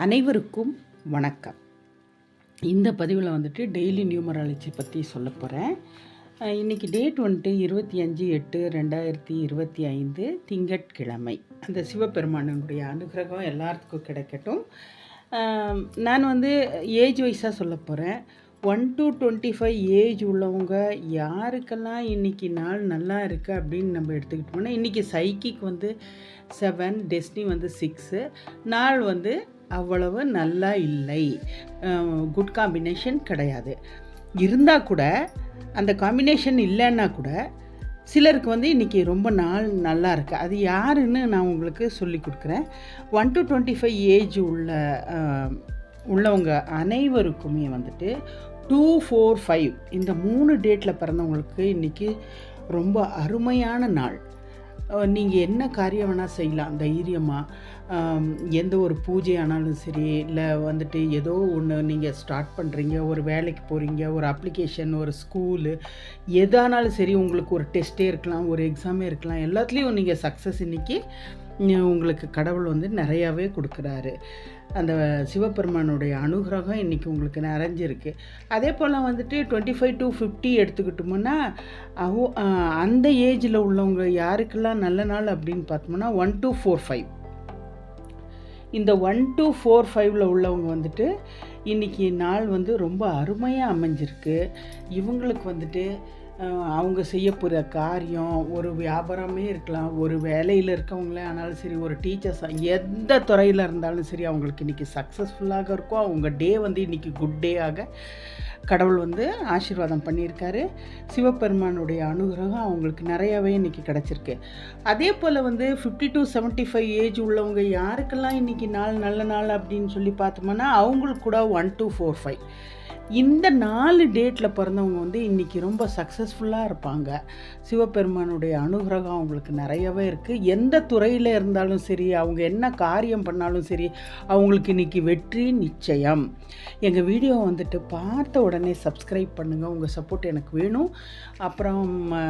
அனைவருக்கும் வணக்கம். இந்த பதிவில் வந்துட்டு டெய்லி நியூமராலஜி பற்றி சொல்ல போகிறேன். இன்றைக்கி டேட் வந்துட்டு 25/8/2025 திங்கட்கிழமை. அந்த சிவபெருமானுடைய அனுகிரகம் எல்லாத்துக்கும் கிடைக்கட்டும். நான் ஏஜ் வைஸாக சொல்ல போகிறேன். 1 to 25 ஏஜ் உள்ளவங்க யாருக்கெல்லாம் இன்றைக்கி நாள் நல்லா இருக்குது அப்படின்னு நம்ம எடுத்துக்கிட்டோம்னா, இன்றைக்கி சைக்கிக் 7, டெஸ்னி 6, நாள் அவ்வளவு நல்லா இல்லை, குட் காம்பினேஷன் கிடையாது. இருந்தால் கூட அந்த காம்பினேஷன் இல்லைன்னா கூட சிலருக்கு இன்றைக்கி ரொம்ப நாள் நல்லா இருக்குது. அது யாருன்னு நான் உங்களுக்கு சொல்லி கொடுக்குறேன். 1 to 25 ஏஜ் உள்ளவங்க அனைவருக்குமே 2, 4, 5 இந்த 3 டேட்டில் பிறந்தவங்களுக்கு இன்றைக்கி ரொம்ப அருமையான நாள். நீங்கள் என்ன காரியம் வேணால் செய்யலாம் தைரியமாக. எந்த ஒரு பூஜை ஆனாலும் சரி, இல்லை ஏதோ ஒன்று நீங்கள் ஸ்டார்ட் பண்ணுறீங்க, ஒரு வேலைக்கு போகிறீங்க, ஒரு அப்ளிகேஷன், ஒரு ஸ்கூலு, எதானாலும் சரி, உங்களுக்கு ஒரு டெஸ்ட்டே இருக்கலாம், ஒரு எக்ஸாமே இருக்கலாம், எல்லாத்துலேயும் நீங்கள் சக்ஸஸ் இன்றைக்கி உங்களுக்கு கடவுள் நிறையாவே கொடுக்குறாரு. அந்த சிவபெருமானுடைய அனுகிரகம் இன்றைக்கி உங்களுக்கு நிறைஞ்சிருக்கு. அதே போல் 25 to 50 எடுத்துக்கிட்டோம்னா, அந்த ஏஜில் உள்ளவங்க யாருக்கெல்லாம் நல்ல நாள் அப்படின்னு பார்த்தோம்னா 1 to 4, 5. இந்த 1 to 4, 5ல் உள்ளவங்க இன்றைக்கி நாள் ரொம்ப அருமையாக அமைஞ்சிருக்கு. இவங்களுக்கு அவங்க செய்ய போகிற காரியம், ஒரு வியாபாரமே இருக்கலாம், ஒரு வேலையில் இருக்கவங்களே ஆனாலும் சரி, ஒரு டீச்சர்ஸ், எந்த துறையில் இருந்தாலும் சரி, அவங்களுக்கு இன்றைக்கி சக்ஸஸ்ஃபுல்லாக இருக்கும். அவங்க டே இன்றைக்கி குட் டேயாக கடவுள் ஆசீர்வாதம் பண்ணியிருக்காரு. சிவபெருமானுடைய அனுகிரகம் அவங்களுக்கு நிறையாவே இன்றைக்கி கிடச்சிருக்கு. அதே போல் 50 to 75 ஏஜ் உள்ளவங்க யாருக்கெல்லாம் இன்றைக்கி நாள் நல்ல நாள் அப்படின்னு சொல்லி பார்த்தோம்னா, அவங்களுக்கு கூட 1 to 4, 5 இந்த 4 டேட்டில் பிறந்தவங்க இன்றைக்கி ரொம்ப சக்ஸஸ்ஃபுல்லாக இருப்பாங்க. சிவபெருமானுடைய அனுகிரகம் அவங்களுக்கு நிறையவே இருக்குது. எந்த துறையில் இருந்தாலும் சரி, அவங்க என்ன காரியம் பண்ணாலும் சரி, அவங்களுக்கு இன்றைக்கி வெற்றி நிச்சயம். எங்கள் வீடியோ பார்த்த உடனே சப்ஸ்கிரைப் பண்ணுங்கள். உங்கள் சப்போர்ட் எனக்கு வேணும். அப்புறம்